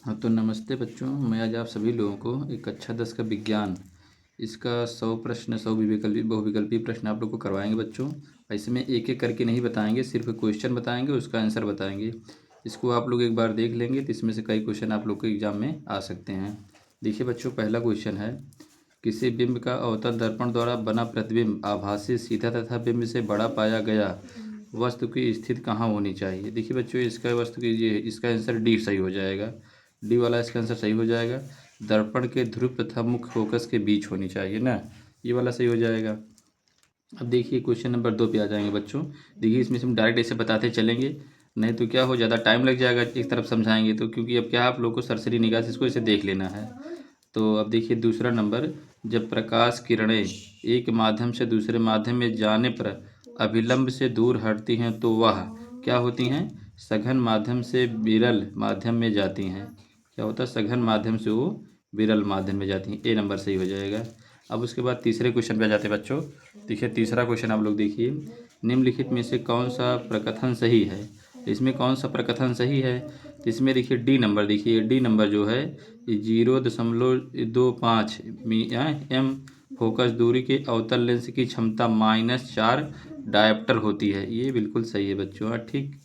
हाँ तो नमस्ते बच्चों, मैं आज आप सभी लोगों को एक कक्षा 10 का विज्ञान इसका 100 प्रश्न 100 बहुविकल्पी प्रश्न आप लोग को करवाएंगे बच्चों। ऐसे में एक एक करके नहीं बताएंगे, सिर्फ क्वेश्चन बताएंगे, उसका आंसर बताएंगे। इसको आप लोग एक बार देख लेंगे तो इसमें से कई क्वेश्चन आप लोग को एग्जाम में आ सकते हैं। देखिए बच्चों, पहला क्वेश्चन है, किसी बिंब का अवतल दर्पण द्वारा बना प्रतिबिंब आभासी सीधा तथा बिंब से बड़ा पाया गया वस्तु की स्थिति कहाँ होनी चाहिए। देखिए बच्चों, इसका वस्तु की ये इसका आंसर डी सही हो जाएगा। डी वाला इसका आंसर सही हो जाएगा। दर्पण के ध्रुव तथा मुख्य फोकस के बीच होनी चाहिए ना, ये वाला सही हो जाएगा। अब देखिए क्वेश्चन नंबर 2 पे आ जाएंगे बच्चों। देखिए इसमें से हम डायरेक्ट ऐसे बताते चलेंगे, नहीं तो क्या हो, ज़्यादा टाइम लग जाएगा एक तरफ समझाएंगे तो, क्योंकि अब क्या आप लोग को सरसरी निगाह से इसको इसे देख लेना है। तो अब देखिए दूसरा नंबर, जब प्रकाश किरणें एक माध्यम से दूसरे माध्यम में जाने पर अभिलंब से दूर हटती हैं तो वह क्या होती हैं, सघन माध्यम से विरल माध्यम में जाती हैं। क्या होता है, सघन माध्यम से वो विरल माध्यम में जाती हैं। ए नंबर सही हो जाएगा। अब उसके बाद तीसरे क्वेश्चन पे आ जाते हैं बच्चों। देखिए तीसरा क्वेश्चन आप लोग देखिए, निम्नलिखित में से कौन सा प्रकथन सही है। इसमें कौन सा प्रकथन सही है, तो इसमें देखिए डी नंबर, देखिए डी नंबर जो है 0.25 एम फोकस दूरी के अवतल लेंस की क्षमता -4 डायप्टर होती है। ये बिल्कुल सही है बच्चों। हाँ ठीक।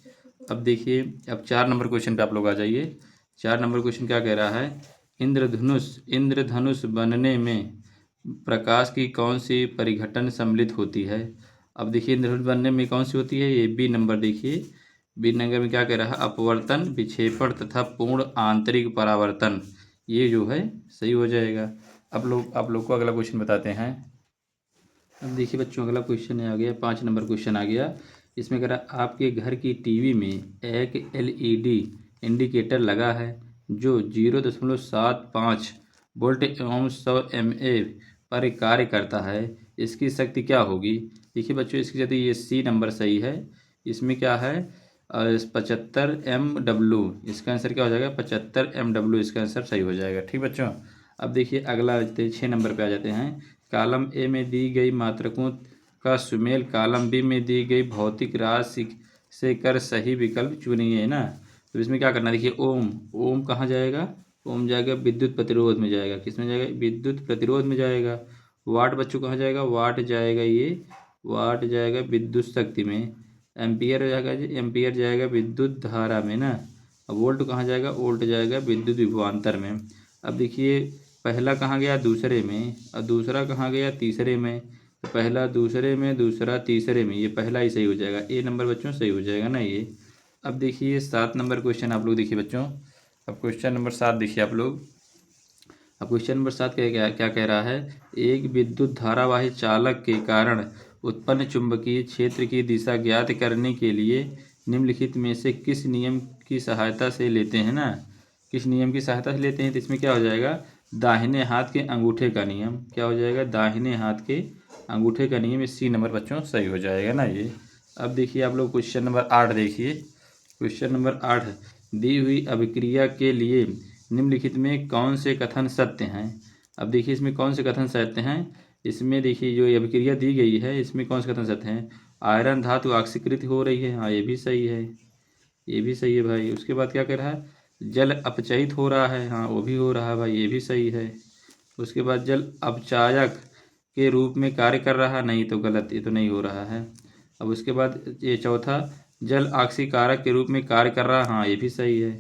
अब देखिए, अब 4 नंबर क्वेश्चन पे आप लोग आ जाइए। 4 नंबर क्वेश्चन क्या कह रहा है, इंद्रधनुष बनने में प्रकाश की कौन सी परिघटन सम्मिलित होती है। अब देखिए इंद्रधनुष बनने में कौन सी होती है, ये बी नंबर। देखिए बी नंबर में क्या कह रहा है, अपवर्तन, विक्षेपण तथा पूर्ण आंतरिक परावर्तन, ये जो है सही हो जाएगा। अब आप लोग को अगला क्वेश्चन बताते हैं। अब देखिए बच्चों, अगला क्वेश्चन आ गया, 5 नंबर क्वेश्चन आ गया। इसमें कह रहा है, आपके घर की टीवी में एक एलईडी इंडिकेटर लगा है जो 0.75 वोल्ट एवं 100 mA पर कार्य करता है, इसकी शक्ति क्या होगी। देखिए बच्चों, इसकी शक्ति, ये सी नंबर सही है। इसमें क्या है, 75 MW, इसका आंसर क्या हो जाएगा, 75 MW इसका आंसर सही हो जाएगा। ठीक बच्चों। अब देखिए अगला 6 नंबर पे आ जाते हैं। कॉलम ए में दी गई मात्रकों का सुमेल कॉलम बी में दी गई भौतिक राशि से कर सही विकल्प चुनिए ना। तो इसमें क्या करना है, देखिए ओम, ओम कहाँ जाएगा, ओम जाएगा विद्युत प्रतिरोध में जाएगा। किस में जाएगा, विद्युत प्रतिरोध में जाएगा। वाट बच्चों कहाँ जाएगा, वाट जाएगा, ये वाट जाएगा विद्युत शक्ति में। एम्पियर जाएगा, एम्पियर जाएगा विद्युत धारा में ना। अब वोल्ट कहाँ जाएगा, वोल्ट जाएगा विद्युत विभवांतर में। अब देखिए पहला कहाँ गया, दूसरे में, और दूसरा कहाँ गया, तीसरे में। तो पहला दूसरे में, दूसरा तीसरे में, ये पहला ही सही हो जाएगा। ए नंबर बच्चों सही हो जाएगा ना ये। अब देखिए 7 नंबर क्वेश्चन आप लोग देखिए बच्चों। अब क्वेश्चन नंबर 7 देखिए आप लोग। अब क्वेश्चन नंबर 7 क्या क्या कह रहा है, एक विद्युत धारावाही चालक के कारण उत्पन्न चुंबकीय क्षेत्र की दिशा ज्ञात करने के लिए निम्नलिखित में से किस नियम की सहायता से लेते हैं ना, किस नियम की सहायता से लेते हैं। तो इसमें क्या हो जाएगा, दाहिने हाथ के अंगूठे का नियम। क्या हो जाएगा, दाहिने हाथ के अंगूठे का नियम। सी नंबर बच्चों सही हो जाएगा ना ये। अब देखिए आप लोग क्वेश्चन नंबर 8 देखिए। क्वेश्चन नंबर 8, दी हुई अभिक्रिया के लिए निम्नलिखित में कौन से कथन सत्य हैं। अब देखिए इसमें कौन से कथन सत्य हैं। इसमें देखिए जो ये अभिक्रिया दी गई है, इसमें कौन से कथन सत्य हैं। आयरन धातु ऑक्सीकृत हो रही है, हाँ ये भी सही है, ये भी सही है भाई। उसके बाद क्या कह रहा है, जल अपचयित हो रहा है, हाँ वो भी हो रहा है भाई, ये भी सही है। उसके बाद जल अपचायक के रूप में कार्य कर रहा, नहीं तो गलत, ये तो नहीं हो रहा है। अब उसके बाद ये चौथा, जल ऑक्सीकारक के रूप में कार्य कर रहा, हाँ ये भी सही है,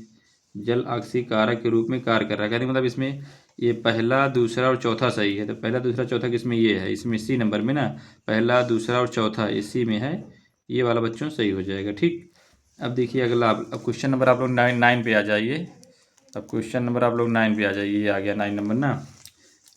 जल ऑक्सीकारक के रूप में कार्य कर रहा है। कहने का मतलब इसमें ये पहला दूसरा और चौथा सही है। तो पहला दूसरा चौथा किसमें, ये है, इसमें सी नंबर में ना, पहला दूसरा और चौथा इसी में है, ये वाला बच्चों सही हो जाएगा। ठीक। अब देखिए अगला, अब क्वेश्चन नंबर आप लोग 9 पे आ जाइए। अब क्वेश्चन नंबर आप लोग 9 पे आ जाइए, ये आ गया 9 नंबर ना।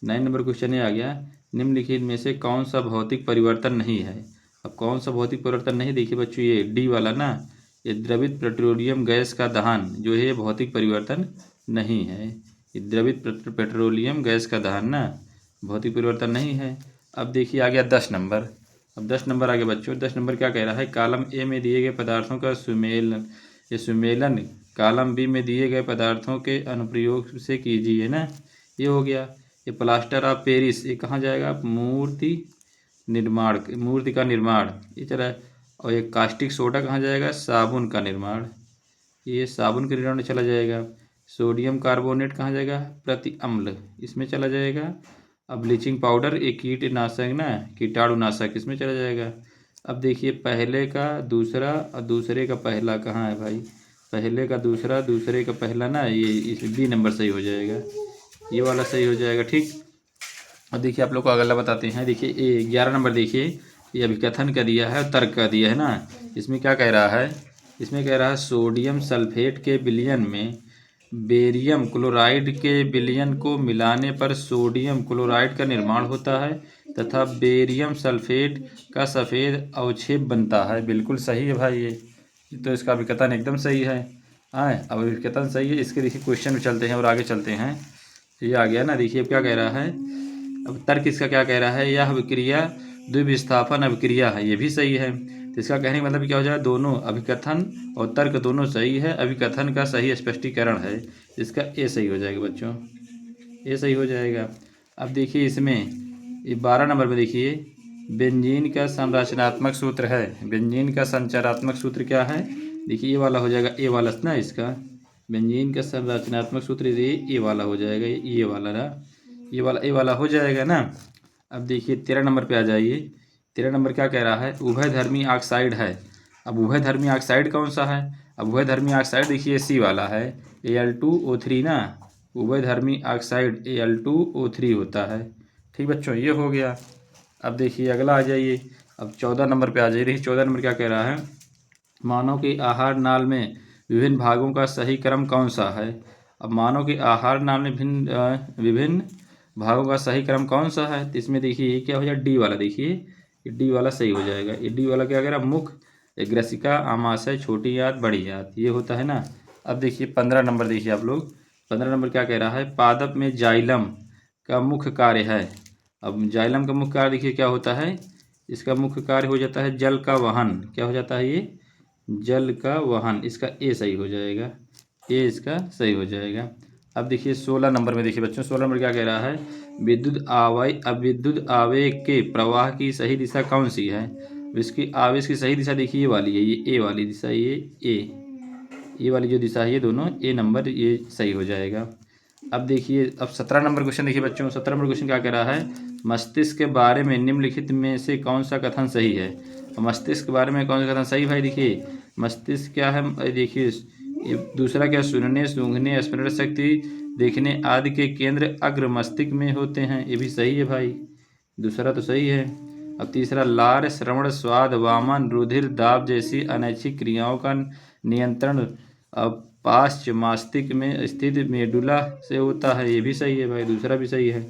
9 नंबर क्वेश्चन ये आ गया, निम्नलिखित में से कौन सा भौतिक परिवर्तन नहीं है। अब कौन सा भौतिक परिवर्तन नहीं, देखिए बच्चों ये डी वाला ना, ये द्रवित पेट्रोलियम गैस का दहन जो है भौतिक परिवर्तन नहीं है। ये द्रवित पेट्रोलियम गैस का दहन ना भौतिक परिवर्तन नहीं है। अब देखिए आ गया 10 नंबर। अब 10 नंबर आ गया बच्चों। 10 नंबर क्या कह रहा है, कॉलम ए में दिए गए पदार्थों का सुमेलन, ये सुमेलन कॉलम बी में दिए गए पदार्थों के अनुप्रयोग से कीजिए ना, ये हो गया। ये प्लास्टर ऑफ पेरिस, ये कहाँ जाएगा, मूर्ति निर्माण, मूर्ति का निर्माण, ये चला है। और ये कास्टिक सोडा कहाँ जाएगा, साबुन का निर्माण, ये साबुन के निर्माण में चला जाएगा। सोडियम कार्बोनेट कहाँ जाएगा, प्रति अम्ल इसमें चला जाएगा। अब ब्लीचिंग पाउडर एक कीटनाशक ना, कीटाणुनाशक इसमें चला जाएगा। अब देखिए पहले का दूसरा और दूसरे का पहला कहाँ है भाई, पहले का दूसरा दूसरे का पहला ना, ये इस बी नंबर सही हो जाएगा, ये वाला सही हो जाएगा। ठीक। अब देखिए आप लोग को अगला बताते हैं। देखिए ये 11 नंबर देखिए, ये अभिकथन का दिया है और तर्क का दिया है ना। इसमें क्या कह रहा है, इसमें कह रहा है सोडियम सल्फेट के विलयन में बेरियम क्लोराइड के विलयन को मिलाने पर सोडियम क्लोराइड का निर्माण होता है तथा बेरियम सल्फेट का सफ़ेद अवक्षेप बनता है। बिल्कुल सही है भाई, ये तो इसका अभिकथन एकदम सही है। हाँ, अब अभिकथन सही है। इसके देखिए क्वेश्चन में चलते हैं और आगे चलते हैं। ये आ गया ना, देखिए क्या कह रहा है। अब तर्क इसका क्या कह रहा है, यह अभिक्रिया द्विविस्थापन अभिक्रिया है, ये भी सही है। तो इसका कहने का मतलब क्या हो जाएगा, दोनों अभिकथन और तर्क दोनों सही है, अभिकथन का सही स्पष्टीकरण है, इसका ए सही हो जाएगा बच्चों, ए सही हो जाएगा। अब देखिए इसमें ये 12 नंबर में देखिए बेंजीन का संरचनात्मक सूत्र है, बेंजीन का संरचनात्मक सूत्र क्या है, देखिए ये वाला हो जाएगा, ए वाला ना, इसका बेंजीन का संरचनात्मक सूत्र ये वाला हो जाएगा, ये वाला ना, ये वाला ए वाला हो जाएगा ना। अब देखिए 13 नंबर पे आ जाइए। 13 नंबर क्या कह रहा है, उभयधर्मी ऑक्साइड है। अब उभयधर्मी ऑक्साइड कौन सा है, अब उभयधर्मी ऑक्साइड देखिए सी वाला है, Al2O3 ना, उभयधर्मी ऑक्साइड Al2O3 होता है। ठीक बच्चों, ये हो गया। अब देखिए अगला आ जाइए, अब 14 नंबर पे आ जाइए। देखिए 14 नंबर क्या कह रहा है, मानव के आहार नाल में विभिन्न भागों का सही क्रम कौन सा है। अब मानव के आहार नाल में विभिन्न भागों का सही क्रम कौन सा है, तो इसमें देखिए ये क्या हो जाएगा, डी वाला, देखिए ये डी वाला सही हो जाएगा। ये डी वाला क्या कह रहा है, मुख, ग्रसिका, आमाशय, छोटी आंत, बड़ी आंत, ये होता है ना। अब देखिए 15 नंबर देखिए आप लोग, 15 नंबर क्या कह रहा है, पादप में जाइलम का मुख्य कार्य है। अब जाइलम का मुख्य कार्य देखिए क्या होता है, इसका मुख्य कार्य हो जाता है जल का वहन, क्या हो जाता है ये, जल का वहन, इसका ए सही हो जाएगा, ए इसका सही हो जाएगा। अब देखिए 16 नंबर में देखिए बच्चों, 16 नंबर क्या कह रहा है, विद्युत आवेग के प्रवाह की सही दिशा कौन सी है। इसकी आवेश की सही दिशा देखिए ये वाली है, ये ए वाली दिशा, ये वाली जो दिशा है, ये दोनों ए नंबर, ये सही हो जाएगा। अब देखिए अब 17 नंबर क्वेश्चन देखिए बच्चों, 17 नंबर क्वेश्चन क्या कह रहा है, मस्तिष्क के बारे में निम्नलिखित में से कौन सा कथन सही है। मस्तिष्क के बारे में कौन सा कथन सही भाई, देखिए मस्तिष्क क्या है, देखिए ये दूसरा क्या, सुनने, सूंघने, स्मरण शक्ति, देखने आदि के केंद्र अग्र मस्तिष्क में होते हैं, ये भी सही है भाई, दूसरा तो सही है। अब तीसरा लार, श्रवण, स्वाद, वामन, रुधिर, दाब जैसी अनैच्छिक क्रियाओं का नियंत्रण अब पाश्च मस्तिष्क में स्थित मेडुला से होता है, ये भी सही है भाई, दूसरा भी सही है।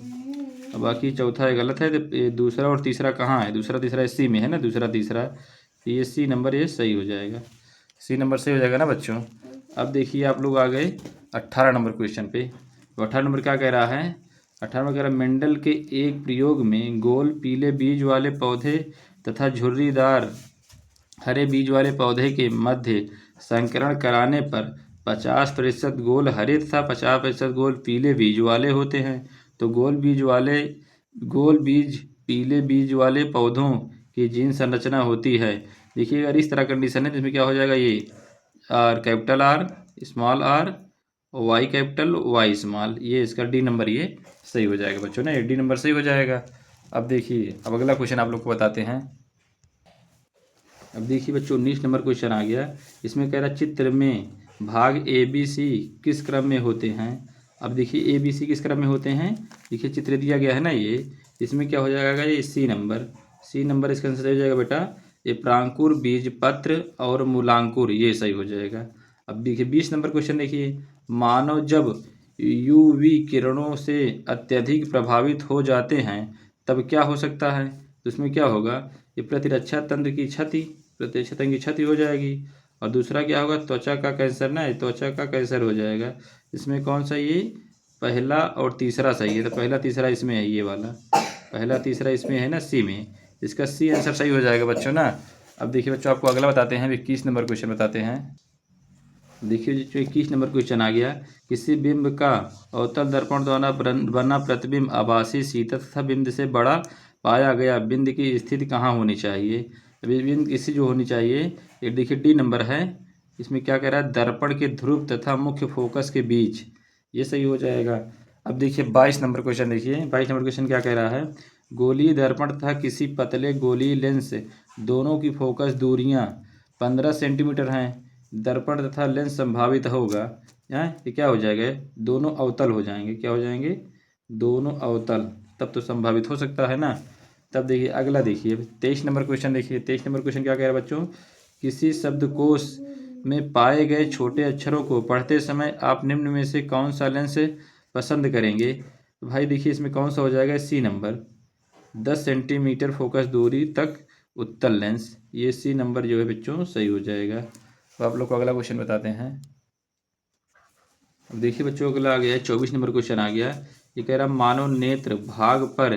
अब बाकी चौथा है गलत है, तो ये दूसरा और तीसरा कहाँ है, दूसरा तीसरा सी में है ना, दूसरा तीसरा, तो ये सी नंबर ये सही हो जाएगा, सी नंबर सही हो जाएगा ना बच्चों। अब देखिए आप लोग आ गए 18 नंबर क्वेश्चन पे। तो 18 नंबर क्या कह रहा है, 18 नंबर कह रहा है मेंडल के एक प्रयोग में गोल पीले बीज वाले पौधे तथा झुर्रीदार हरे बीज वाले पौधे के मध्य संकरण कराने पर 50% गोल हरे तथा 50% गोल पीले बीज वाले होते हैं। तो गोल बीज पीले बीज वाले पौधों की जीन संरचना होती है। देखिए अगर इस तरह कंडीशन है जिसमें क्या हो जाएगा, ये R capital R, small R, Y capital, Y small, ये इसका डी नंबर ये सही हो जाएगा बच्चों ना, ये डी नंबर सही हो जाएगा। अब देखिए अब अगला क्वेश्चन आप लोग को बताते हैं। अब देखिए बच्चों 19 नंबर क्वेश्चन आ गया। इसमें कह रहा है चित्र में भाग ए बी सी किस क्रम में होते हैं। अब देखिए ए बी सी किस क्रम में होते हैं, देखिए चित्र दिया गया है ना, ये इसमें क्या हो जाएगा, ये सी नंबर इसका आंसर हो जाएगा बेटा, ये प्रांकुर, बीजपत्र और मूलांकुर, ये सही हो जाएगा। अब देखिए 20 नंबर क्वेश्चन देखिए, मानव जब यूवी किरणों से अत्यधिक प्रभावित हो जाते हैं तब क्या हो सकता है, तो इसमें क्या होगा, ये प्रतिरक्षा तंत्र की क्षति, प्रतिरक्षा तंत्र की क्षति हो जाएगी। और दूसरा क्या होगा, त्वचा का कैंसर ना, त्वचा का कैंसर हो जाएगा। इसमें कौन सा, ये पहला और तीसरा सही है, तो पहला तीसरा इसमें है, ये वाला पहला तीसरा इसमें है ना, सी में, इसका सी आंसर सही हो जाएगा बच्चों ना। अब देखिए बच्चों आपको अगला बताते हैं, 21 नंबर क्वेश्चन बताते हैं। देखिए जो 21 नंबर क्वेश्चन आ गया, किसी बिंब का अवतल दर्पण द्वारा बना प्रतिबिंब आभासी शीतल तथा बिंब से बड़ा पाया गया, बिंब की स्थिति कहाँ होनी चाहिए। अभी बिंब किसी जो होनी चाहिए, ये देखिए डी नंबर है, इसमें क्या कह रहा है, दर्पण के ध्रुव तथा मुख्य फोकस के बीच, ये सही हो जाएगा। अब देखिए 22 नंबर क्वेश्चन, देखिए 22 नंबर क्वेश्चन क्या कह रहा है, गोलीय दर्पण तथा किसी पतले गोलीय लेंस दोनों की फोकस दूरियां 15 सेंटीमीटर हैं। दर्पण तथा लेंस संभावित होगा, ये क्या हो जाएगा, दोनों अवतल हो जाएंगे, क्या हो जाएंगे, दोनों अवतल, तब तो संभावित हो सकता है ना। तब देखिए अगला, देखिए 23 नंबर क्वेश्चन, देखिए 23 नंबर क्वेश्चन क्या कह रहा है बच्चों, किसी शब्दकोश में पाए गए छोटे अक्षरों को पढ़ते समय आप निम्न में से कौन सा लेंस पसंद करेंगे। तो भाई देखिए इसमें कौन सा हो जाएगा, सी नंबर, 10 सेंटीमीटर फोकस दूरी तक उत्तल लेंस, ये सी नंबर जो है बच्चों सही हो जाएगा। तो आप लोग को अगला क्वेश्चन बताते हैं। अब देखिए बच्चों अगला आ गया है 24 नंबर क्वेश्चन आ गया। ये कह रहा मानव नेत्र भाग पर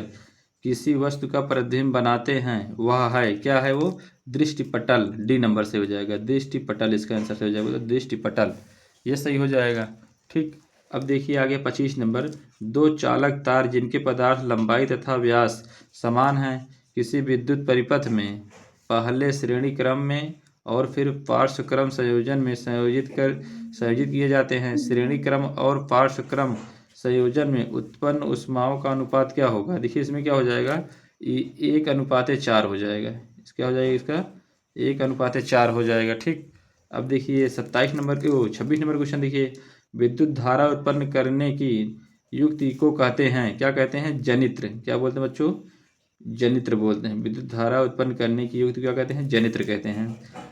किसी वस्तु का प्रतिबिंब बनाते हैं, वह है, क्या है वो, दृष्टिपटल, डी नंबर से हो जाएगा, दृष्टिपटल इसका आंसर से हो जाएगा, तो दृष्टिपटल ये सही हो जाएगा। ठीक, अब देखिए आगे 25 नंबर, दो चालक तार जिनके पदार्थ लंबाई तथा व्यास समान है किसी विद्युत परिपथ में पहले श्रेणी क्रम में और फिर पार्श्व क्रम संयोजन में संयोजित किए जाते हैं। श्रेणी क्रम और पार्श्व क्रम संयोजन में उत्पन्न ऊष्माओं का अनुपात क्या होगा। देखिए इसमें क्या हो जाएगा, 1:4 हो जाएगा, क्या हो जाएगा इसका, 1:4 हो जाएगा। ठीक, अब देखिए 27 नंबर के 26 नंबर क्वेश्चन, देखिए विद्युत धारा उत्पन्न करने की युक्ति को कहते हैं, क्या कहते हैं, जनित्र, क्या बोलते हैं बच्चों, जनित्र बोलते हैं। विद्युत धारा उत्पन्न करने की युक्ति क्या कहते हैं, जनित्र कहते हैं।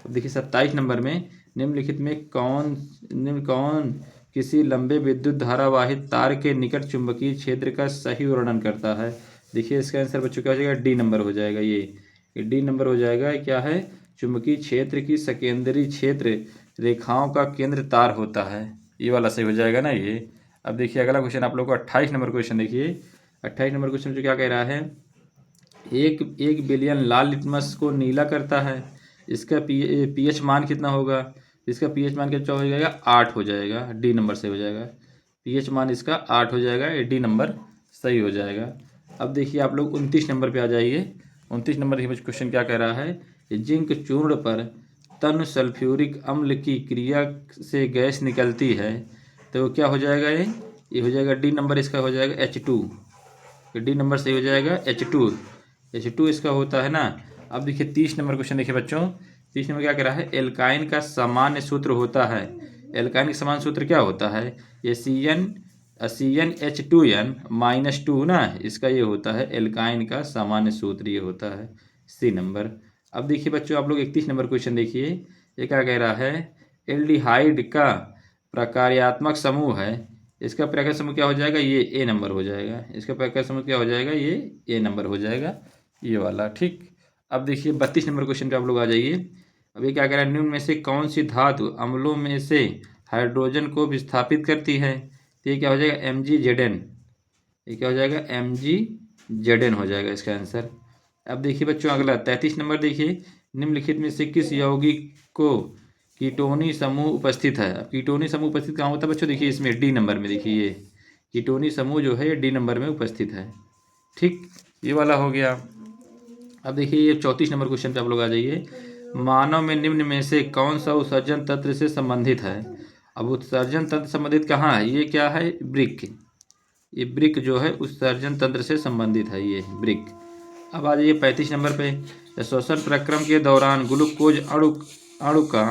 अब देखिए 27 नंबर में निम्नलिखित में कौन किसी लंबे विद्युत धारावाहित तार के निकट चुंबकीय क्षेत्र का सही वर्णन करता है। देखिए इसका आंसर बच्चों क्या हो जाएगा, डी नंबर हो जाएगा, ये डी नंबर हो जाएगा। क्या है, चुंबकीय क्षेत्र की सकेंद्री क्षेत्र रेखाओं का केंद्र तार होता है, ये वाला सही हो जाएगा ना ये। अब देखिए अगला क्वेश्चन आप लोग को 28 नंबर क्वेश्चन, देखिए 28 नंबर क्वेश्चन जो क्या कह रहा है, एक बिलियन लाल लिटमस को नीला करता है, इसका पीएच मान कितना होगा। इसका पीएच मान कितना हो जाएगा, 8 हो जाएगा, डी नंबर से हो जाएगा, पीएच मान इसका 8 हो जाएगा, डी नंबर सही हो जाएगा। अब देखिए आप लोग 29 नंबर पे आ जाइए। 29 नंबर क्वेश्चन क्या कह रहा है, जिंक चूर्ण पर तन सल्फ्यूरिक अम्ल की क्रिया से गैस निकलती है, तो क्या हो जाएगा, ये हो जाएगा डी नंबर, इसका हो जाएगा H2, डी नंबर सही हो जाएगा, H2 इसका होता है ना। अब देखिए 30 नंबर क्वेश्चन, देखिए बच्चों 30 नंबर क्या कह रहा है, एल्काइन का सामान्य सूत्र होता है, एल्काइन का सामान्य सूत्र क्या होता है, ये CnH2n -2 ना, इसका ये होता है एल्काइन का सामान्य सूत्र, ये होता है सी नंबर। अब देखिए बच्चों आप लोग 31 नंबर क्वेश्चन देखिए, ये क्या कह रहा है, एल्डिहाइड का प्रकार्यात्मक समूह है, इसका प्रकार समूह क्या हो जाएगा, ये ए नंबर हो जाएगा, इसका प्रकार समूह क्या हो जाएगा, ये ए नंबर हो जाएगा, ये वाला। ठीक, अब देखिए 32 नंबर क्वेश्चन पे आप लोग आ जाइए। अब ये क्या कह रहा है, निम्न में से कौन सी धातु अम्लों में से हाइड्रोजन को विस्थापित करती है, तो ये क्या हो जाएगा, MgZn, ये क्या हो जाएगा, MgZn हो जाएगा इसका आंसर। अब देखिए बच्चों अगला 33 नंबर, देखिए निम्नलिखित में से किस यौगिक को कीटोनी समूह उपस्थित है। अब कीटोनी समूह उपस्थित कहाँ होता है बच्चों, देखिए इसमें डी नंबर में, देखिए ये कीटोनी समूह जो है ये डी नंबर में उपस्थित है। ठीक, ये वाला हो गया। अब देखिए ये 34 नंबर क्वेश्चन पे आप लोग आ जाइए, मानव में निम्न में से कौन सा उत्सर्जन तंत्र से संबंधित है। अब उत्सर्जन तंत्र संबंधित कहाँ है, ये क्या है, ब्रिक, ये ब्रिक जो है उत्सर्जन तंत्र से संबंधित है, ये ब्रिक। अब आ जाइए 35 नंबर पे, श्वसन प्रक्रम के दौरान ग्लूकोज अणु का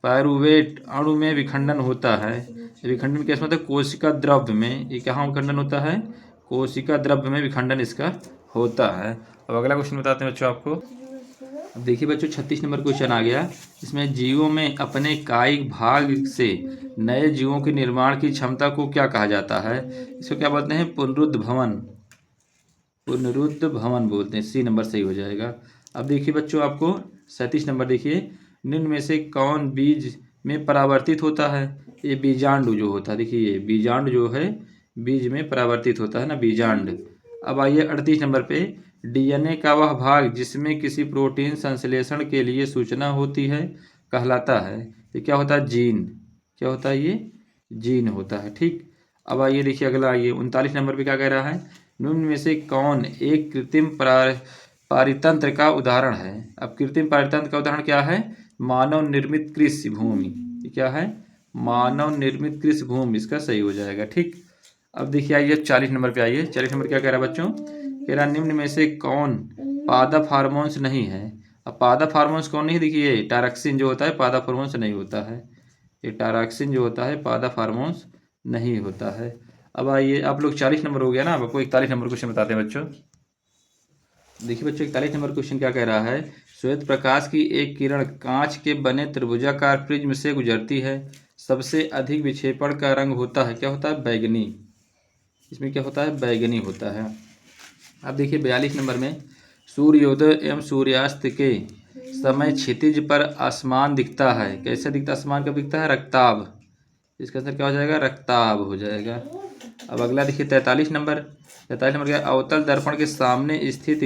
पायरुवेट अणु में विखंडन होता है, विखंडन कैसे होता है, कोशिका द्रव्य में, ये कहाँ विखंडन होता है, कोशिका द्रव्य में विखंडन इसका होता है। अब अगला क्वेश्चन बताते हैं बच्चों आपको। अब देखिए बच्चों 36 नंबर क्वेश्चन आ गया, इसमें जीवों में अपने कायिक भाग से नए जीवों के निर्माण की क्षमता को क्या कहा जाता है, इसको क्या बोलते हैं, पुनरुद्ध भवन बोलते हैं, सी नंबर सही हो जाएगा। अब देखिए बच्चों आपको 37 नंबर, देखिए निम्न में से कौन बीज में परावर्तित होता है, ये बीजांड जो होता है, देखिए ये बीजांड जो है बीज में परावर्तित होता है ना, बीजांड। अब आइए 38 नंबर पे, DNA का वह भाग जिसमें किसी प्रोटीन संश्लेषण के लिए सूचना होती है कहलाता है, ये क्या होता है, जीन, क्या होता है, ये जीन होता है। ठीक, अब आइए देखिए अगला, आइए 39 नंबर पे क्या कह रहा है, निम्न में से कौन एक कृत्रिम पारितंत्र का उदाहरण है। अब कृत्रिम पारितंत्र का उदाहरण क्या है, मानव निर्मित कृषि भूमि, ये क्या है, मानव निर्मित कृषि भूमि, इसका सही हो जाएगा। ठीक, अब देखिए आइए 40 नंबर पे आइए। 40 नंबर क्या कह रहा है बच्चों, कह रहा निम्न में से कौन पादप हार्मोन्स नहीं है। अब पादप हार्मोन्स कौन नहीं, देखिए टायरॉक्सिन जो होता है पादप हार्मोन्स नहीं होता है, ये टायरॉक्सिन जो होता है पादप हार्मोन्स नहीं होता है। अब आइए, आप लोग 40 नंबर हो गया ना, अब आपको 41 नंबर क्वेश्चन बताते हैं बच्चों। देखिए बच्चों 41 नंबर क्वेश्चन क्या कह रहा है, श्वेत प्रकाश की एक किरण कांच के बने त्रिभुजाकार प्रिज्म से गुजरती है, सबसे अधिक विक्षेपण का रंग होता है, क्या होता है, बैगनी। इसमें क्या होता है, बैगनी होता है। अब देखिए 42 नंबर में, सूर्योदय एवं सूर्यास्त के समय क्षितिज पर आसमान दिखता है, कैसे दिखता, आसमान कब दिखता है, रक्ताभ। इसका आंसर क्या हो जाएगा, रक्ताभ हो जाएगा। अब अगला देखिए 43 नंबर। 43 नंबर क्या, अवतल दर्पण के सामने स्थित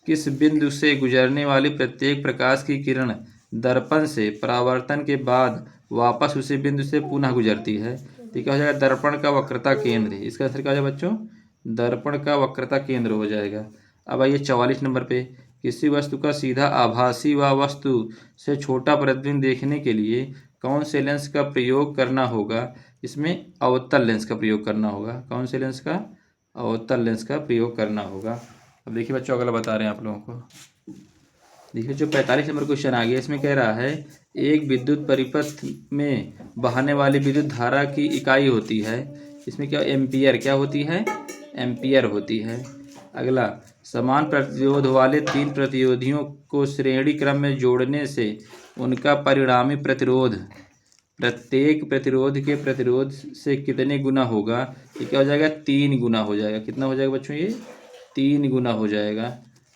किस बिंदु से गुजरने वाली प्रत्येक प्रकाश की किरण दर्पण से परावर्तन के बाद वापस उसी बिंदु से पुनः गुजरती है, तो क्या हो जाएगा, दर्पण का वक्रता केंद्र। इसका आंसर क्या हो जाएगा बच्चों, दर्पण का वक्रता केंद्र हो जाएगा। अब आइए 44 नंबर पे, किसी वस्तु का सीधा आभासी व वस्तु से छोटा प्रतिबिंब देखने के लिए कौन से लेंस का प्रयोग करना होगा। इसमें अवतल लेंस का प्रयोग करना होगा, कौन से लेंस का, अवतल लेंस का प्रयोग करना होगा। अब देखिए बच्चों अगला बता रहे हैं आप लोगों को। देखिए जो 45 नंबर क्वेश्चन आ गया, इसमें कह रहा है एक विद्युत परिपथ में बहने वाली विद्युत धारा की इकाई होती है, इसमें क्या, एम्पियर, क्या होती है, एम्पियर होती है। अगला, समान प्रतिरोध वाले तीन प्रतिरोधियों को श्रेणी क्रम में जोड़ने से उनका परिणामी प्रतिरोध प्रत्येक प्रतिरोध के प्रतिरोध से कितने गुना होगा, ये क्या हो जाएगा, 3 गुना हो जाएगा। कितना हो जाएगा बच्चों, ये 3 गुना हो जाएगा।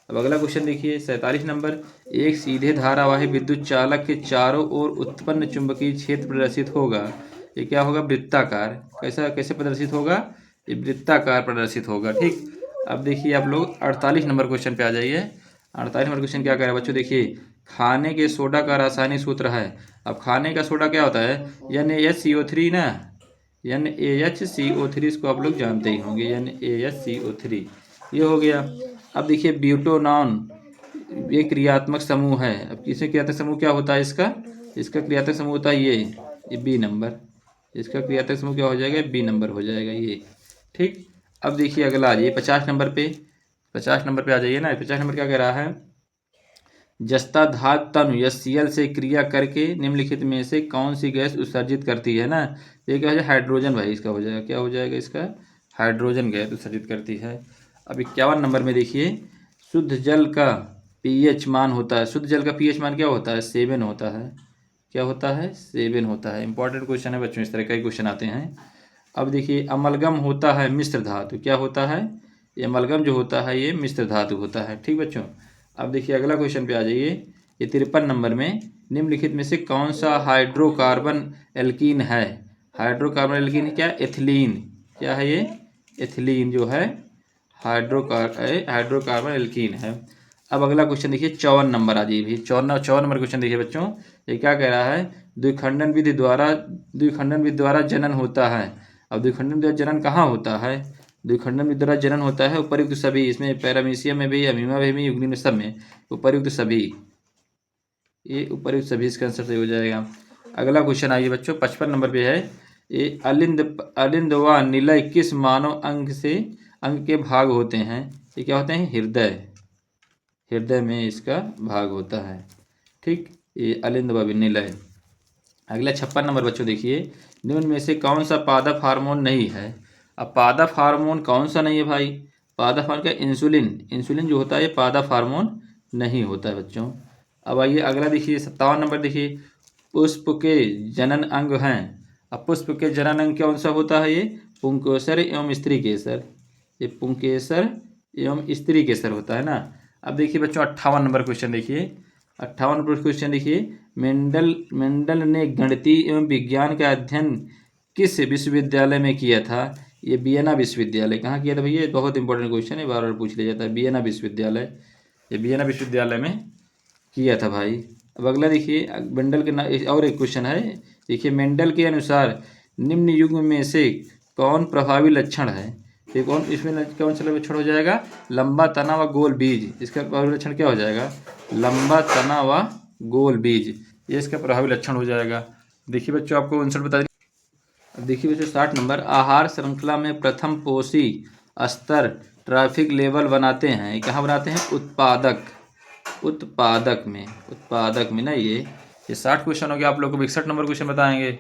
अब अगला क्वेश्चन देखिए 47 नंबर, एक सीधे धारावाही विद्युत चालक के चारों ओर उत्पन्न चुंबकीय क्षेत्र प्रदर्शित होगा, ये क्या होगा, वृत्ताकार। कैसा, कैसे प्रदर्शित होगा, ये वृत्ताकार प्रदर्शित होगा। ठीक, अब देखिए आप लोग 48 नंबर क्वेश्चन पे आ जाइए। 48 नंबर क्वेश्चन क्या कह रहा है बच्चों, देखिए खाने के सोडा का रासायनिक सूत्र है। अब खाने का सोडा क्या होता है, NaHCO3 ना, NaHCO3, इसको आप लोग जानते ही होंगे, NaHCO3 ये हो गया। अब देखिए ब्यूटोनॉन ये क्रियात्मक समूह है। अब किसमें क्रियात्मक समूह क्या होता है, इसका, इसका क्रियात्मक समूह होता है ये बी नंबर, इसका क्रियात्मक समूह क्या हो जाएगा, बी नंबर हो जाएगा ये। ठीक, अब देखिए अगला आ जाइए 50 नंबर पे। 50 नंबर पे आ जाइए ना। 50 नंबर क्या कह रहा है, जस्ता धातु तनु HCl से क्रिया करके निम्नलिखित में से कौन सी गैस उत्सर्जित करती है ना, ये क्या हो जाएगा, हाइड्रोजन भाई, इसका हो जाएगा, क्या हो जाएगा, इसका हाइड्रोजन गैस उत्सर्जित करती है। अब 51 नंबर में देखिए, शुद्ध जल का pH मान होता है, शुद्ध जल का pH मान क्या होता है, 7 होता है, क्या होता है, 7 होता है। इंपॉर्टेंट क्वेश्चन है बच्चों, इस तरह कई क्वेश्चन आते हैं। अब देखिए अमलगम होता है मिश्र धातु, क्या होता है, ये अमलगम जो होता है ये मिश्र धातु होता है। ठीक बच्चों, अब देखिए अगला क्वेश्चन पे आ जाइए। ये 53 नंबर में, निम्नलिखित में से कौन सा हाइड्रोकार्बन एल्कीन है। हाइड्रोकार्बन एल्कीन क्या, एथिलीन, क्या है ये, एथिलीन जो है हाइड्रोकार्बन एल्कीन है। अब अगला क्वेश्चन देखिए 54 नंबर आ जाइए भी। 54 नंबर क्वेश्चन देखिए बच्चों, ये क्या कह रहा है, द्विखंडन विधि द्वारा जनन होता है। अब द्विखंडन विधि द्वारा जनन कहाँ होता है, द्विखंडन विधि द्वारा जनन होता है उपर्युक्त सभी, इसमें पैरामीशियम में भी, अमीमा में भी, युग्मी में, सब में उपर्युक्त सभी, ये उपर्युक्त सभी इसका आंसर सही हो जाएगा। अगला क्वेश्चन आइए बच्चों 55 नंबर पे है, ये अलिंद व निलय किस मानव अंग के भाग होते हैं, ये क्या होते हैं, हृदय में इसका भाग होता है। ठीक, ये अलिंद व निलय। अगला 56 नंबर बच्चों देखिए, निम्न में से कौन सा पादप हार्मोन नहीं है। अब पादप हार्मोन कौन सा नहीं है भाई, पादप हार्मोन का इंसुलिन जो होता है ये पादप हार्मोन नहीं होता है बच्चों। अब आइए अगला देखिए 57 नंबर देखिए, पुष्प के जनन अंग हैं। अब पुष्प के जनन अंग कौन सा होता है, ये पुंकेसर एवं स्त्री केसर, ये पुंकेसर एवं स्त्री केसर होता है ना। अब देखिए बच्चों 58 नंबर क्वेश्चन देखिए। 58 नंबर क्वेश्चन देखिए, मेंडल ने गणितीय एवं विज्ञान का अध्ययन किस विश्वविद्यालय में किया था, ये वियना विश्वविद्यालय। कहाँ किया था भैया, बहुत इंपॉर्टेंट क्वेश्चन है, बार बार पूछ लिया जाता है, वियना विश्वविद्यालय, ये वियना विश्वविद्यालय में किया था भाई। अब अगला देखिए मेंडल के और एक क्वेश्चन है, देखिए मेंडल के अनुसार निम्न युग्म में से कौन प्रभावी लक्षण है, ये कौन, इसमें कौन सा लक्षण हो जाएगा, लंबा तना व गोल बीज, इसका प्रभावी लक्षण क्या हो जाएगा, लंबा तना व गोल बीज, ये इसका प्रभावी लक्षण हो जाएगा। देखिए बच्चों, आपको आंसर बता दें। अब देखिए बच्चों, 60 नंबर, आहार श्रृंखला में प्रथम पोषी स्तर ट्रैफिक लेवल बनाते हैं। ये कहाँ बनाते हैं? उत्पादक में ना। ये 60 क्वेश्चन हो गया। आप लोग को 61 नंबर क्वेश्चन बताएंगे।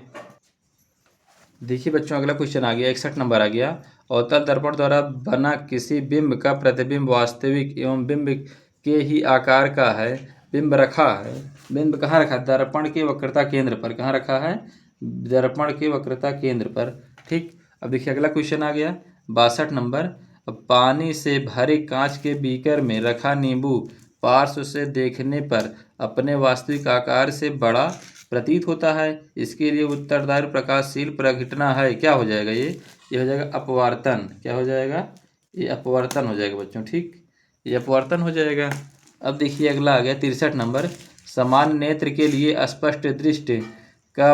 देखिए बच्चों, अगला क्वेश्चन आ गया, 61 नंबर आ गया। अवतल दर्पण द्वारा बना किसी बिंब का प्रतिबिंब वास्तविक एवं बिंब के ही आकार का है। बिंब रखा है। बिंब कहाँ रखा है? दर्पण के वक्रता केंद्र पर। कहाँ रखा है? दर्पण के वक्रता केंद्र पर। ठीक। अब देखिए अगला क्वेश्चन आ गया, 62 नंबर। अब पानी से भरे कांच के बीकर में रखा नींबू पार्श्व से देखने पर अपने वास्तविक आकार से बड़ा प्रतीत होता है। इसके लिए उत्तरदायी प्रकाशशील प्रघटना है। क्या हो जाएगा ये हो जाएगा अपवर्तन। क्या हो जाएगा? ये अपवर्तन हो जाएगा बच्चों। ठीक, ये अपवर्तन हो जाएगा। अब देखिए अगला आ गया 63 नंबर। समान नेत्र के लिए स्पष्ट दृष्टि का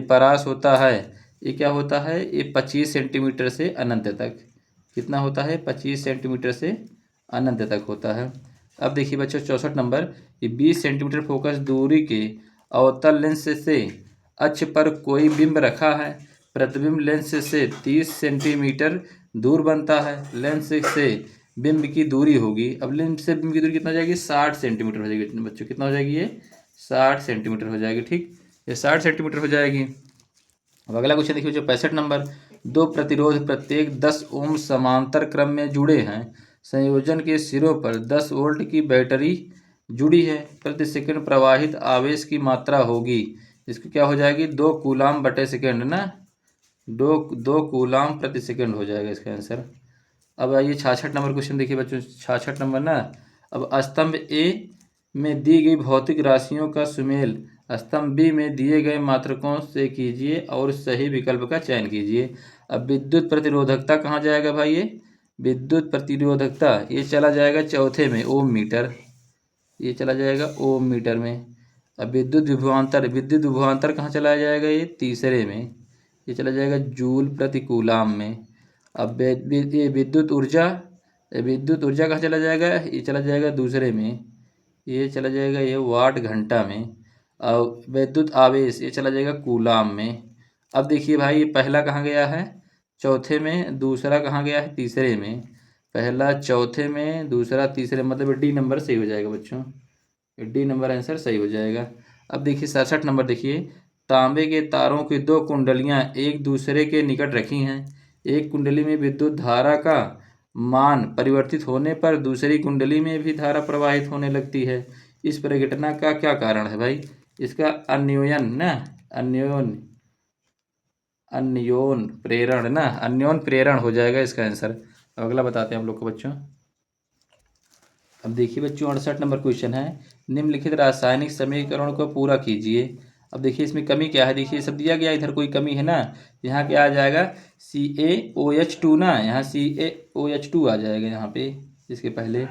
परास होता है। ये क्या होता है? ये 25 सेंटीमीटर से अनंत तक। कितना होता है? 25 सेंटीमीटर से अनंत तक होता है। अब देखिए बच्चों 64 नंबर, ये 20 सेंटीमीटर फोकस दूरी के अवतल लेंस से अक्ष पर कोई बिंब रखा है। प्रतिबिंब लेंस से 30 सेंटीमीटर दूर बनता है। लेंस से बिंब की दूरी होगी, अब लेंस से बिंब की दूरी कितना हो जाएगी? 60 सेंटीमीटर हो जाएगी बच्चों। कितना हो जाएगी? ये 60 सेंटीमीटर हो जाएगी। ठीक, ये 60 सेंटीमीटर हो जाएगी। अब अगला क्वेश्चन देखिए जो 65 नंबर। दो प्रतिरोध प्रत्येक 10 ओम समांतर क्रम में जुड़े हैं। संयोजन के सिरों पर 10 वोल्ट की बैटरी जुड़ी है। प्रति सेकंड प्रवाहित आवेश की मात्रा होगी। इसकी क्या हो जाएगी? 2 कूलाम बटे सेकंड ना। 2 कूलाम प्रति सेकंड हो जाएगा इसका आंसर। अब आइए 66 नंबर क्वेश्चन देखिए बच्चों, 66 नंबर ना। अब स्तंभ ए में दी गई भौतिक राशियों का सुमेल स्तंभ बी में दिए गए मात्रकों से कीजिए और सही विकल्प का चयन कीजिए। अब विद्युत प्रतिरोधकता कहाँ जाएगा भाई? ये विद्युत प्रतिरोधकता ये चला जाएगा चौथे में, ओम मीटर। ये चला जाएगा ओम मीटर में। अब विद्युत विभवांतर कहाँ चला जाएगा? ये तीसरे में। ये चला जाएगा जूल प्रति कूलाम में। अब ये विद्युत ऊर्जा कहाँ चला जाएगा? ये चला जाएगा दूसरे में। ये चला जाएगा ये वाट घंटा में। और विद्युत आवेश ये चला जाएगा कूलाम में। अब देखिए भाई, ये पहला कहाँ गया है? चौथे में। दूसरा कहाँ गया है? तीसरे में। पहला चौथे में, दूसरा तीसरे, मतलब डी नंबर सही हो जाएगा बच्चों। डी नंबर आंसर सही हो जाएगा। अब देखिए 67 नंबर देखिए, तांबे के तारों की 2 कुंडलियां एक दूसरे के निकट रखी हैं। एक कुंडली में विद्युत धारा का मान परिवर्तित होने पर दूसरी कुंडली में भी धारा प्रवाहित होने लगती है। इस परिघटना का क्या कारण है भाई? इसका अन्योन प्रेरण हो जाएगा इसका आंसर। अब अगला बताते हैं हम लोग को बच्चों। अब देखिए बच्चों 68 नंबर क्वेश्चन है, निम्नलिखित रासायनिक समीकरण को पूरा कीजिए। अब देखिए इसमें कमी क्या है? देखिए सब दिया गया, इधर कोई कमी है ना। यहाँ क्या आ जाएगा? CaOH2 ना, यहाँ CaOH2 आ जाएगा यहाँ पे इसके पहले।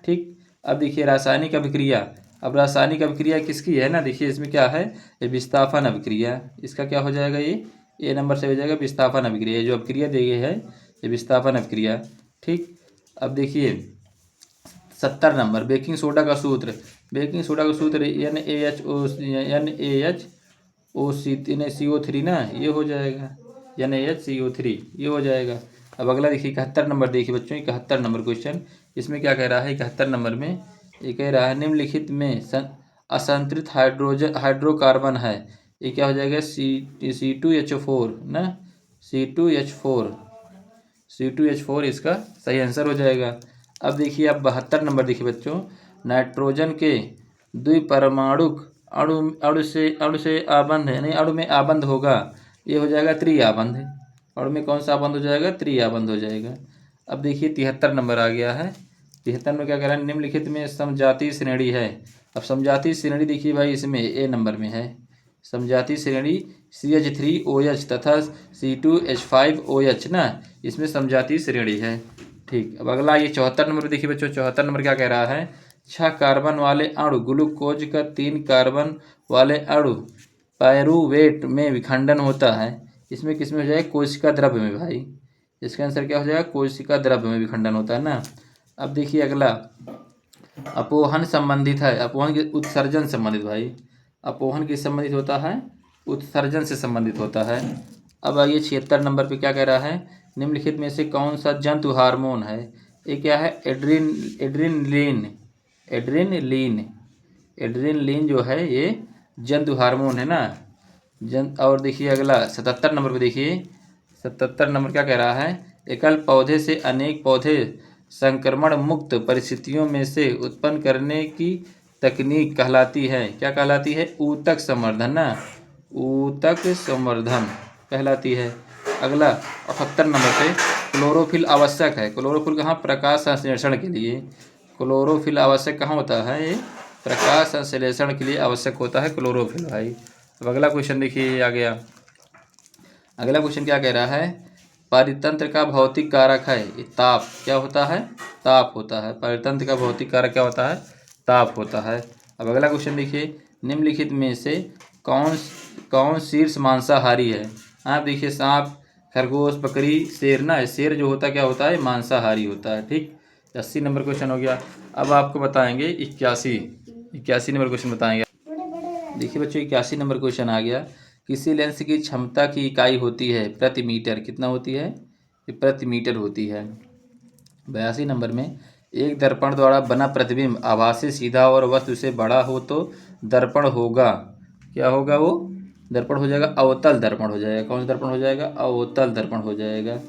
ठीक। अब देखिए रासायनिक अभिक्रिया। अब रासायनिक अभिक्रिया किसकी है ना? देखिए इसमें क्या है? ये विस्थापन अभिक्रिया। इसका क्या हो जाएगा? ये ए नंबर से हो जाएगा विस्थापन अभिक्रिया। जो अभिक्रिया दी गई है ये विस्थापन अभिक्रिया। ठीक। अब देखिए 70 नंबर, बेकिंग सोडा का सूत्र। बेकिंग सोडा का सूत्र NaHCO3 ना, ये हो जाएगा NaHCO3, ये हो जाएगा। अब अगला देखिए 71 नंबर। देखिए बच्चों 71 नंबर क्वेश्चन, इसमें क्या कह रहा है? 71 नंबर में ये कह रहा है निम्नलिखित में असंतृप्त हाइड्रोकार्बन है। ये क्या हो जाएगा? C2H4 ना, C2H4 इसका सही आंसर हो जाएगा। अब देखिए अब 72 नंबर देखिए बच्चों, नाइट्रोजन के द्विपरमाणुक अणु से आबंध यानी अणु में आबंध होगा। ये हो जाएगा त्रिआबंध। अणु में कौन सा आबंध हो जाएगा? त्रिआबंध हो जाएगा। अब देखिए 73 नंबर आ गया है। 73 में क्या कह रहा है? निम्नलिखित में समजातीय श्रेणी है। अब समजातीय श्रेणी देखिए भाई, इसमें ए नंबर में है समजातीय श्रेणी CH3OH तथा C2H5OH ना, इसमें समजातीय श्रेणी है। ठीक। अब अगला ये 74 नंबर देखिए बच्चों, 74 नंबर क्या कह रहा है? 6 कार्बन वाले अणु ग्लूकोज का 3 कार्बन वाले अणु पायरूवेट में विखंडन होता है। इसमें किस में हो जाएगा? कोशिका द्रव्य में भाई। इसका आंसर क्या हो जाएगा? कोशिका द्रव्य में विखंडन होता है ना। अब देखिए अगला अपोहन संबंधित है। अपोहन के उत्सर्जन संबंधित भाई। अपोहन किस संबंधित होता है? उत्सर्जन से संबंधित होता है। अब आइए 76 नंबर पे क्या कह रहा है, निम्नलिखित में से कौन सा जंतु हार्मोन है। ये क्या है, एड्रेनलिन। एड्रेनलिन एड्रेनलिन जो है ये जंतु हार्मोन है ना। और देखिए अगला 77 नंबर पे देखिए, 77 नंबर क्या कह रहा है, एकल पौधे से अनेक पौधे संक्रमण मुक्त परिस्थितियों में से उत्पन्न करने की तकनीक कहलाती है, क्या कहलाती है, ऊतक संवर्धन ना, ऊतक संवर्धन कहलाती है। अगला 78 नंबर पे क्लोरोफिल आवश्यक है। क्लोरोफिल कहाँ, प्रकाश संश्लेषण के लिए। क्लोरोफिल आवश्यक कहाँ होता है, ये प्रकाश संश्लेषण के लिए आवश्यक होता है क्लोरोफिल भाई। अब अगला क्वेश्चन देखिए, ये आ गया। अगला क्वेश्चन क्या कह रहा है, परितंत्र का भौतिक कारक है, ये ताप क्या होता है, ताप होता है। परितंत्र का भौतिक कारक क्या होता है, ताप होता है। अब अगला क्वेश्चन देखिए, निम्नलिखित में से कौन कौन शीर्ष मांसाहारी है। आप देखिए सांप, खरगोश, बकरी, शेर ना। शेर जो होता है क्या होता है, मांसाहारी होता है। ठीक, 80 नंबर क्वेश्चन हो गया। अब आपको बताएंगे 81 नंबर क्वेश्चन बताएंगे। देखिए बच्चों 81 नंबर क्वेश्चन आ गया, किसी लेंस की क्षमता की इकाई होती है प्रति मीटर, कितना होती है, ये प्रति मीटर होती है। 82 नंबर में, एक दर्पण द्वारा बना प्रतिबिंब आभासी सीधा और वस्तु से बड़ा हो तो दर्पण होगा, क्या होगा वो, दर्पण हो जाएगा अवतल दर्पण हो जाएगा। कौन सा दर्पण हो जाएगा, अवतल दर्पण हो जाएगा।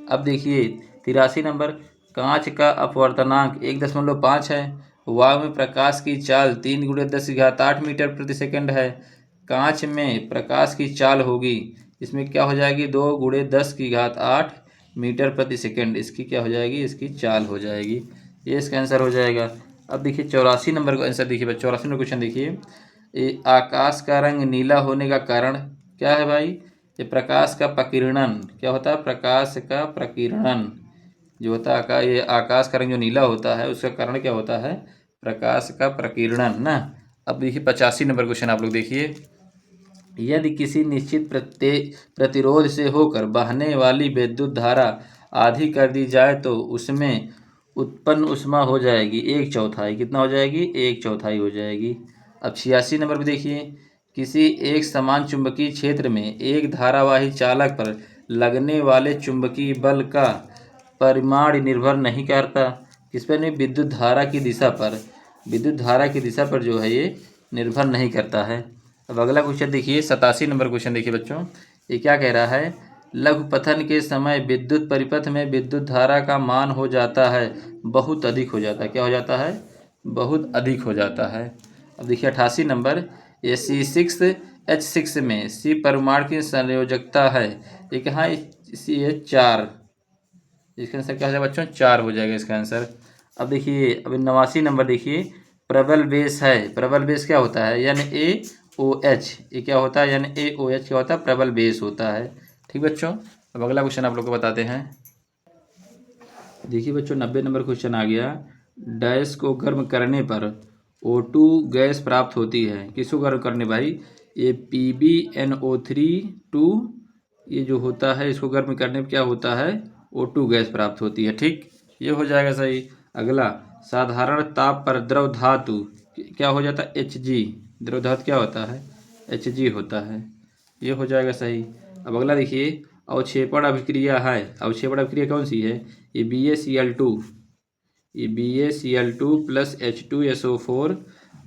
अब देखिए 83 नंबर, कांच का अपवर्तनांक 1.5 है। वायु में प्रकाश की चाल 3 × 10⁸ मीटर प्रति सेकंड है। कांच में प्रकाश की चाल होगी, इसमें क्या हो जाएगी, 2 × 10⁸ मीटर प्रति सेकंड, इसकी क्या हो जाएगी, इसकी चाल हो जाएगी। ये इसका आंसर हो जाएगा। अब देखिए 84 नंबर का आंसर देखिए, 84 नंबर क्वेश्चन देखिए, ये आकाश का रंग नीला होने का कारण क्या है भाई, ये प्रकाश का प्रकीर्णन, क्या होता है, प्रकाश का प्रकीर्णन जो होता है, ये आकाश का रंग जो नीला होता है उसका कारण क्या होता है, प्रकाश का प्रकीर्णन ना। अब देखिए 85 नंबर क्वेश्चन आप लोग देखिए, यदि किसी निश्चित प्रतिरोध से होकर बहने वाली विद्युत धारा आधी कर दी जाए तो उसमें उत्पन्न ऊष्मा हो जाएगी 1/4, कितना हो जाएगी, 1/4 हो जाएगी। अब 86 नंबर पर देखिए, किसी एक समान चुंबकीय क्षेत्र में एक धारावाही चालक पर लगने वाले चुंबकीय बल का परिमाण निर्भर नहीं करता, किस पर नहीं, विद्युत धारा की दिशा पर, विद्युत धारा की दिशा पर जो है ये निर्भर नहीं करता है। अब अगला क्वेश्चन देखिए 87 नंबर क्वेश्चन देखिए बच्चों, ये क्या कह रहा है, लघुपथन के समय विद्युत परिपथ में विद्युत धारा का मान हो जाता है बहुत अधिक हो जाता है, क्या हो जाता है, बहुत अधिक हो जाता है। अब देखिए 88 नंबर, ये C6H6 में C परमाणु की संयोजकता है, ये कहाँ, CH4, इसका आंसर क्या हो जाएगा बच्चों, 4 हो जाएगा इसका आंसर। अब देखिए अब 89 नंबर देखिए, प्रबल बेस है, प्रबल बेस क्या होता है, यानी AOH, ये क्या होता है, यानी AOH क्या होता है, प्रबल बेस होता है। ठीक बच्चों, अब अगला क्वेश्चन आप लोग को बताते हैं। देखिए बच्चों 90 नंबर क्वेश्चन आ गया, डैश को गर्म करने पर O2 गैस प्राप्त होती है, किसको गर्म करने भाई, ये PbNO3 ये जो होता है इसको गर्म करने पर क्या होता है, O2 गैस प्राप्त होती है। ठीक, ये हो जाएगा सही। अगला, साधारण ताप पर द्रव धातु क्या हो जाता है, Hg, द्रव धातु क्या होता है, Hg होता है, ये हो जाएगा सही। अब अगला देखिए, अवक्षेपण अभिक्रिया है, अवक्षेपण अभिक्रिया कौन सी है, ये BaCl2, ये BaCl2 + H2SO4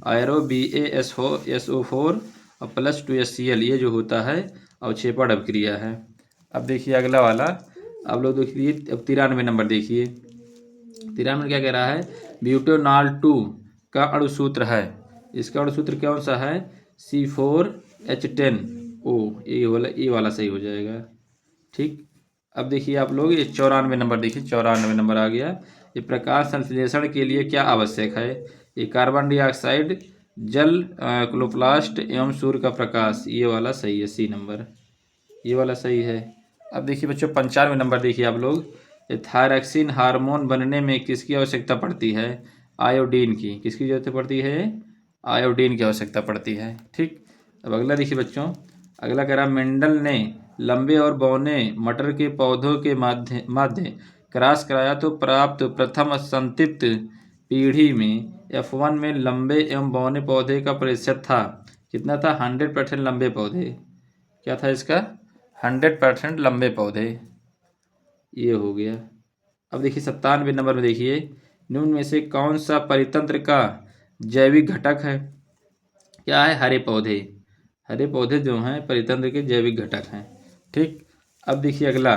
आयरो BaSO4 और +2HCl, ये जो होता है अवक्षेपण अभिक्रिया है। अब देखिए अगला वाला, आप लोग देखिए अब 93 नंबर देखिए, 93 क्या कह रहा है, ब्यूटेनॉल 2 का अणुसूत्र है, इसका अणुसूत्र कौन सा है, C4H10O, ये वाला सही हो जाएगा। ठीक, अब देखिए आप लोग ये 94 नंबर देखिए, 94 नंबर आ गया, ये प्रकाश संश्लेषण के लिए क्या आवश्यक है, ये कार्बन डाइऑक्साइड, जल, क्लोरोप्लास्ट एवं सूर्य का प्रकाश, ये वाला सही है, C नंबर, ये वाला सही है। अब देखिए बच्चों 95 नंबर देखिए आप लोग, थायरॉक्सिन हार्मोन बनने में किसकी आवश्यकता पड़ती है, आयोडीन की, किसकी जरूरत पड़ती है, आयोडीन की आवश्यकता पड़ती है। ठीक, अब अगला देखिए बच्चों, अगला कह रहा, मेंडल ने लंबे और बौने मटर के पौधों के मध्य क्रॉस कराया तो प्राप्त प्रथम संतृप्त पीढ़ी में F1 में लंबे एवं बौने पौधे का प्रतिशत था, कितना था, 100% लंबे पौधे, क्या था इसका? 100% लंबे पौधे। ये हो गया। अब देखिए 97 नंबर में देखिए, निम्न में से कौन सा परितंत्र का जैविक घटक है? क्या है? हरे पौधे। हरे पौधे जो हैं परितंत्र के जैविक घटक हैं। ठीक। अब देखिए अगला,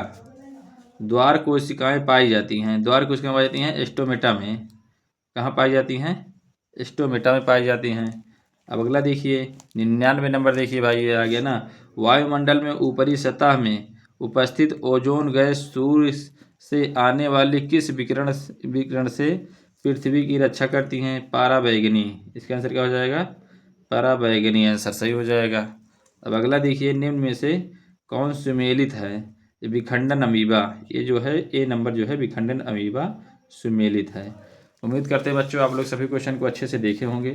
द्वार कोशिकाएं पाई जाती हैं। द्वार कोशिकाएं पाई जाती हैं स्टोमेटा में। कहाँ पाई जाती हैं? स्टोमेटा में पाई जाती हैं। अब अगला देखिए 99 नंबर देखिए भाई, ये आ गया ना, वायुमंडल में ऊपरी सतह में उपस्थित ओजोन गैस सूर्य से आने वाले किस विकिरण से पृथ्वी की रक्षा करती हैं? पराबैंगनी। इसका आंसर क्या हो जाएगा? पराबैंगनी आंसर सही हो जाएगा। अब अगला देखिए, निम्न में से कौन सुमेलित है? विखंडन अमीबा। ये जो है ए नंबर जो है विखंडन अमीबा सुमेलित है। उम्मीद करते हैं बच्चों आप लोग सभी क्वेश्चन को अच्छे से देखे होंगे।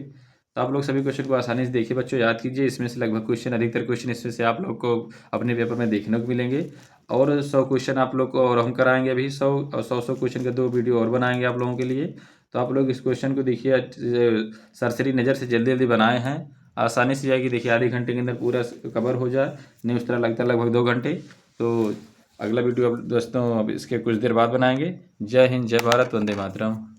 तो आप लोग सभी क्वेश्चन को आसानी से देखिए बच्चों, याद कीजिए। इसमें से लगभग क्वेश्चन, अधिकतर क्वेश्चन इसमें से आप लोग को अपने पेपर में देखने को मिलेंगे। और 100 क्वेश्चन आप लोग को और हम कराएंगे अभी 100 और 100 क्वेश्चन के 2 वीडियो और बनाएंगे आप लोगों के लिए। तो आप लोग इस क्वेश्चन को देखिए, सरसरी नज़र से जल्दी जल्दी बनाए हैं, आसानी से जाएगी। देखिए आधे घंटे के अंदर पूरा कवर हो जाए, नहीं उस तरह लगता है लगभग 2 घंटे। तो अगला वीडियो अब दोस्तों अब इसके कुछ देर बाद बनाएंगे। जय हिंद, जय भारत, वंदे मातरम।